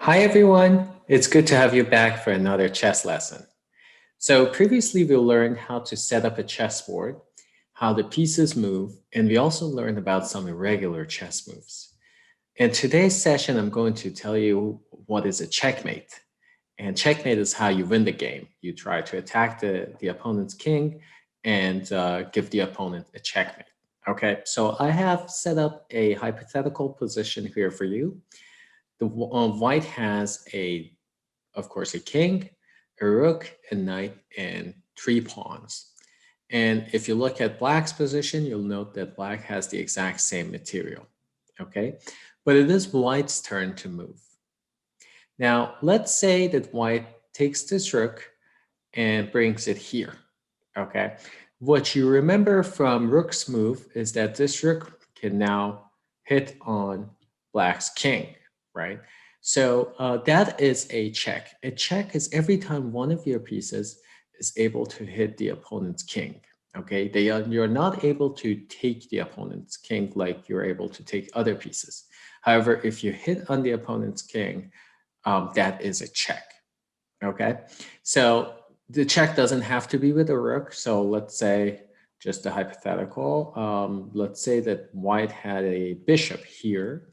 Hi everyone, it's good to have you back for another chess lesson. So previously we learned how to set up a chessboard, how the pieces move, and we also learned about some irregular chess moves. In today's session, I'm going to tell you what is a checkmate. And checkmate is how you win the game. You try to attack the opponent's king and give the opponent a checkmate. Okay, so I have set up a hypothetical position here for you. The white has of course, a king, a rook, a knight, and 3 pawns. And if you look at black's position, you'll note that black has the exact same material, okay? But it is white's turn to move. Now, let's say that white takes this rook and brings it here, okay? What you remember from rook's move is that this rook can now hit on black's king, right? So that is a check. A check is every time one of your pieces is able to hit the opponent's king, okay? You're not able to take the opponent's king like you're able to take other pieces. However, if you hit on the opponent's king, that is a check, okay? So the check doesn't have to be with a rook. So let's say, just a hypothetical, let's say that white had a bishop here,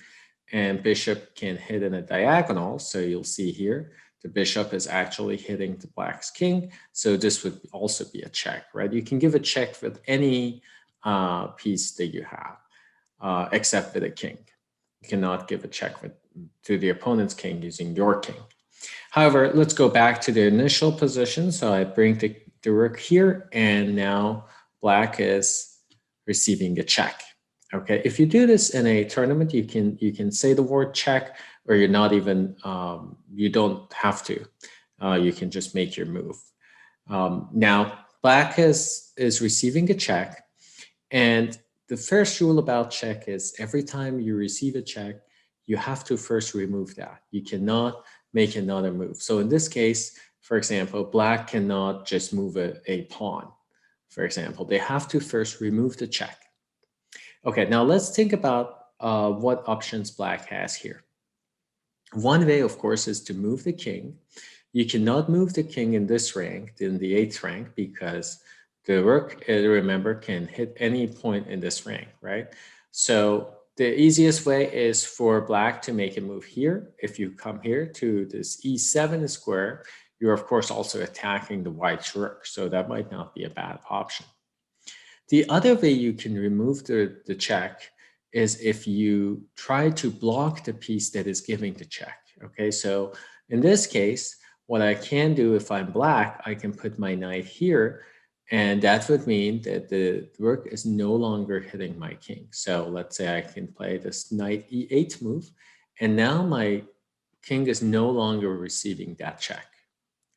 and bishop can hit in a diagonal. So you'll see here, the bishop is actually hitting the black's king. So this would also be a check, right? You can give a check with any piece that you have, except with a king. You cannot give a check to the opponent's king using your king. However, let's go back to the initial position. So I bring the rook here, and now black is receiving a check. Okay, if you do this in a tournament, you can say the word check, or you're not even you don't have to. You can just make your move. Now black is receiving a check, and the first rule about check is every time you receive a check, you have to first remove that. You cannot make another move. So in this case, for example, black cannot just move a pawn. For example, they have to first remove the check. Okay, now let's think about what options black has here. One way, of course, is to move the king. You cannot move the king in this rank, in the 8th rank, because the rook, remember, can hit any point in this rank, right? So the easiest way is for black to make a move here. If you come here to this e7 square, you're of course also attacking the white rook, so that might not be a bad option. The other way you can remove the check is if you try to block the piece that is giving the check. Okay, so in this case, what I can do if I'm black, I can put my knight here, and that would mean that the rook is no longer hitting my king. So let's say I can play this knight e8 move, and now my king is no longer receiving that check.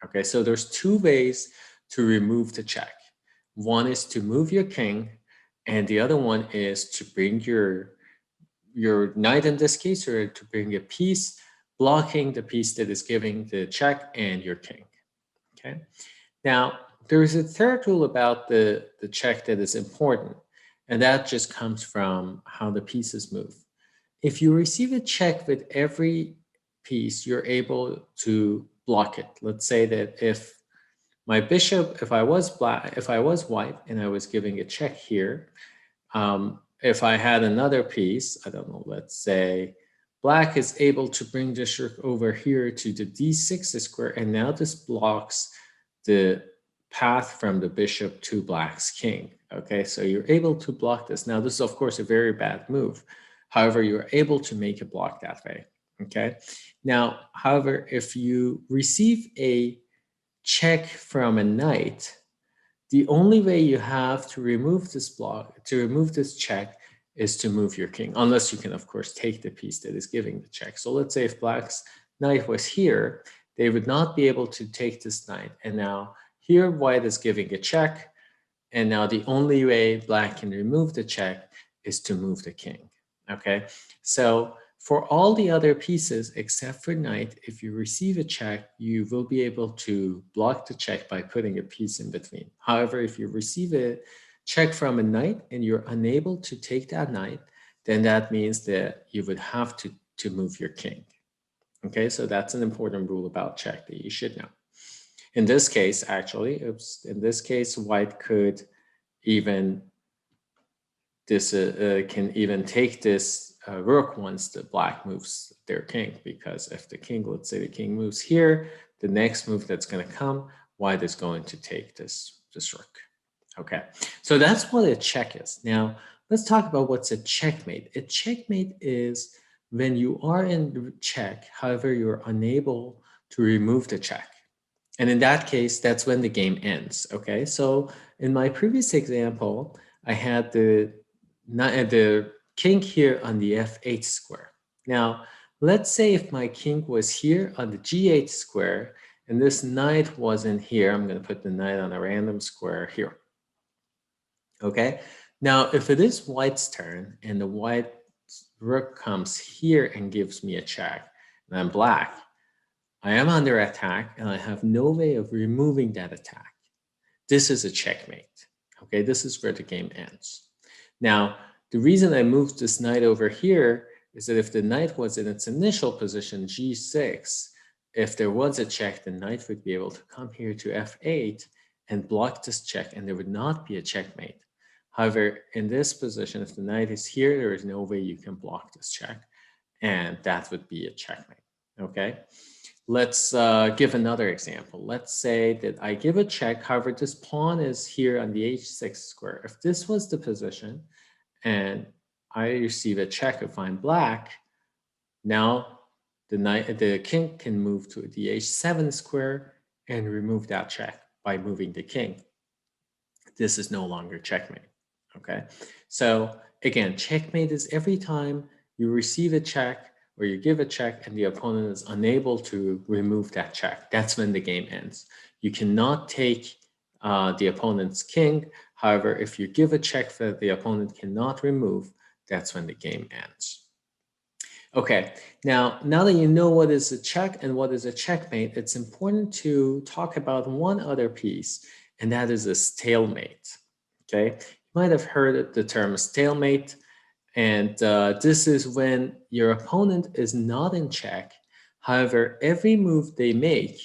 Okay, so there's two ways to remove the check. One is to move your king, and the other one is to bring your knight in this case, or to bring a piece blocking the piece that is giving the check and your king. Okay. Now, there is a third rule about the check that is important, and that just comes from how the pieces move. If you receive a check with every piece, you're able to block it. Let's say that if my bishop, if I was white and I was giving a check here, if I had another piece, I don't know, let's say black is able to bring this rook over here to the d6 square, and now this blocks the path from the bishop to black's king. Okay, so you're able to block this. Now, this is, of course, a very bad move. However, you're able to make a block that way. Okay, now, however, if you receive a check from a knight, the only way you have to remove this block, to remove this check, is to move your king, unless you can, of course, take the piece that is giving the check. So let's say if black's knight was here, they would not be able to take this knight. And now here, white is giving a check. And now the only way black can remove the check is to move the king. Okay, so for all the other pieces except for knight, if you receive a check, you will be able to block the check by putting a piece in between. However, if you receive a check from a knight and you're unable to take that knight, then that means that you would have to move your king. Okay, so that's an important rule about check that you should know. In this case, actually, in this case, white could even can even take this rook once the black moves their king, because if the king, let's say the king moves here, the next move that's going to come, white is going to take this rook. Okay, so that's what a check is. Now, let's talk about what's a checkmate. A checkmate is when you are in check, however, you're unable to remove the check. And in that case, that's when the game ends. Okay, so in my previous example, I had the king here on the f8 square. Now, let's say if my king was here on the g8 square, and this knight wasn't here, I'm going to put the knight on a random square here. Okay, now if it is white's turn and the white rook comes here and gives me a check, and I'm black, I am under attack and I have no way of removing that attack. This is a checkmate. Okay, this is where the game ends. Now, the reason I moved this knight over here is that if the knight was in its initial position, g6, if there was a check, the knight would be able to come here to f8 and block this check, and there would not be a checkmate. However, in this position, if the knight is here, there is no way you can block this check, and that would be a checkmate. Okay. Let's give another example. Let's say that I give a check, however, this pawn is here on the h6 square. If this was the position and I receive a check if I'm black, now the king can move to the h7 square and remove that check by moving the king. This is no longer checkmate, okay? So again, checkmate is every time you receive a check or you give a check and the opponent is unable to remove that check. That's when the game ends. You cannot take the opponent's king. However, if you give a check that the opponent cannot remove, that's when the game ends. Okay, now that you know what is a check and what is a checkmate, it's important to talk about one other piece, and that is a stalemate. Okay, you might have heard the term stalemate, and this is when your opponent is not in check. However, every move they make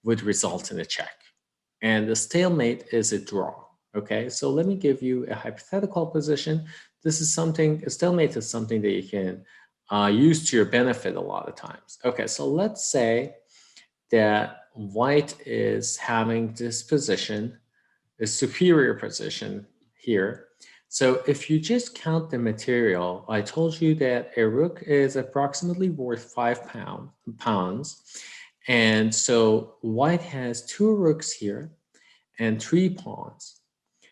would result in a check, and the stalemate is a draw. Okay, so let me give you a hypothetical position. This is something, a stalemate is something that you can use to your benefit a lot of times. Okay, so let's say that white is having this position, a superior position here. So if you just count the material, I told you that a rook is approximately worth 5 pounds. And so white has 2 rooks here and 3 pawns.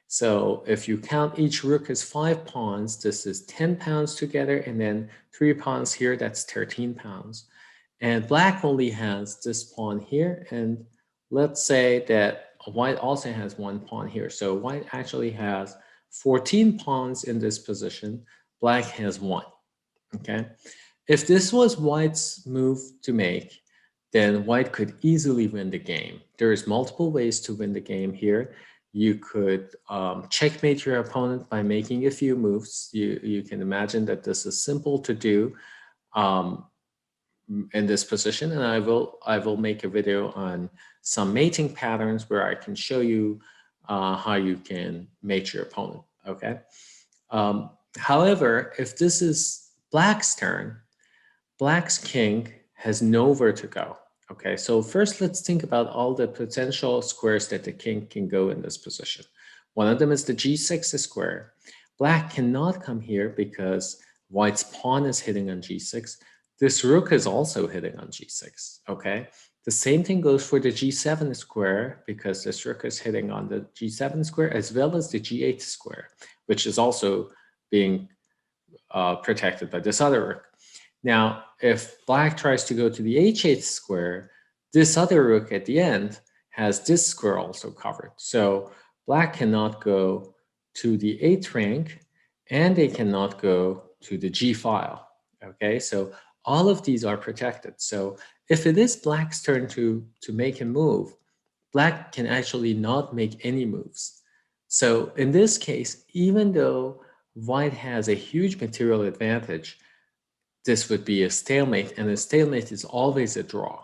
So if you count each rook as 5 pawns, this is 10 pounds together, and then 3 pawns here, that's 13 pounds. And black only has this pawn here, and let's say that white also has 1 pawn here. So white actually has 14 pawns in this position, black has 1, okay? If this was white's move to make, then white could easily win the game. There's multiple ways to win the game here. You could checkmate your opponent by making a few moves. You can imagine that this is simple to do in this position, and I will make a video on some mating patterns where I can show you how you can mate your opponent. Okay. However, if this is black's turn, black's king has nowhere to go. Okay, so first let's think about all the potential squares that the king can go in this position. One of them is the g6 square. Black cannot come here because white's pawn is hitting on g6. This rook is also hitting on g6, okay? The same thing goes for the g7 square because this rook is hitting on the g7 square as well as the g8 square, which is also being protected by this other rook. Now, if black tries to go to the h8 square, this other rook at the end has this square also covered. So black cannot go to the 8th rank, and they cannot go to the g file. Okay, so all of these are protected. So if it is black's turn to make a move, black can actually not make any moves. So in this case, even though white has a huge material advantage, this would be a stalemate, and a stalemate is always a draw.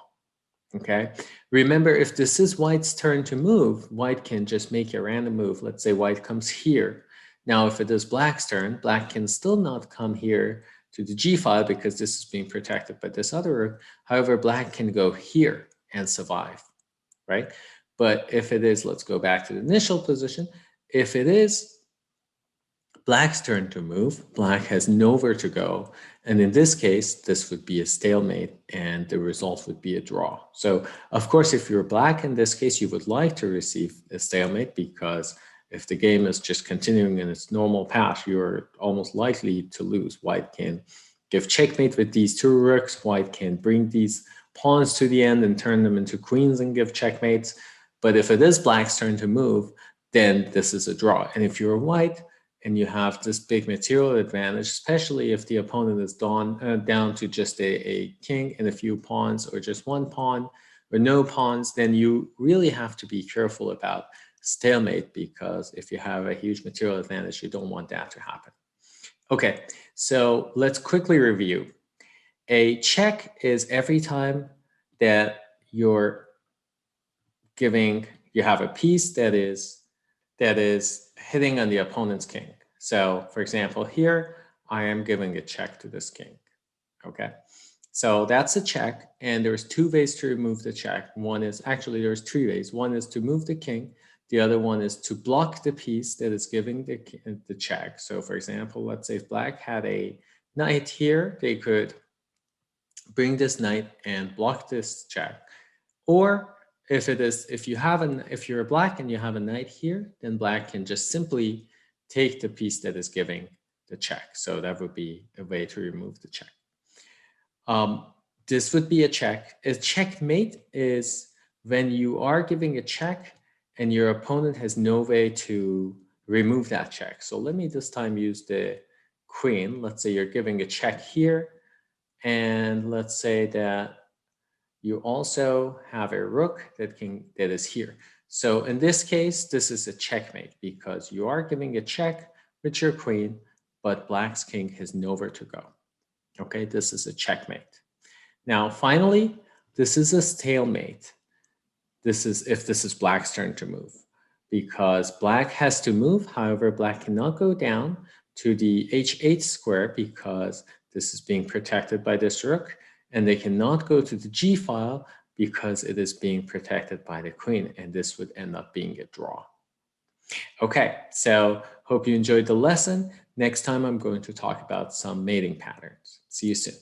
Okay, remember, if this is white's turn to move, white can just make a random move. Let's say white comes here. Now, if it is black's turn, black can still not come here to the G file because this is being protected by this other rook. However, black can go here and survive, right? But if it is, let's go back to the initial position. If it is black's turn to move, black has nowhere to go. And in this case, this would be a stalemate and the result would be a draw. So of course, if you're black in this case, you would like to receive a stalemate, because if the game is just continuing in its normal path, you're almost likely to lose. White can give checkmate with these two rooks. White can bring these pawns to the end and turn them into queens and give checkmates. But if it is black's turn to move, then this is a draw. And if you're white, and you have this big material advantage, especially if the opponent is down to just a king and a few pawns, or just one pawn or no pawns, then you really have to be careful about stalemate, because if you have a huge material advantage, you don't want that to happen. Okay, so let's quickly review. A check is every time that you're giving, you have a piece that is hitting on the opponent's king. So for example, here, I am giving a check to this king, okay? So that's a check, and there's two ways to remove the check. One is, actually there's three ways. One is to move the king. The other one is to block the piece that is giving the check. So for example, let's say if black had a knight here, they could bring this knight and block this check. Or if you're a black and you have a knight here, then black can just simply take the piece that is giving the check. So that would be a way to remove the check. This would be a check. A checkmate is when you are giving a check and your opponent has no way to remove that check. So let me this time use the queen. Let's say you're giving a check here, and let's say that you also have a rook that is here. So in this case, this is a checkmate, because you are giving a check with your queen, but black's king has nowhere to go. Okay, this is a checkmate. Now, finally, this is a stalemate. This is if this is black's turn to move, because black has to move. However, black cannot go down to the h8 square because this is being protected by this rook, and they cannot go to the G file because it is being protected by the queen, and this would end up being a draw. Okay, so hope you enjoyed the lesson. Next time I'm going to talk about some mating patterns. See you soon.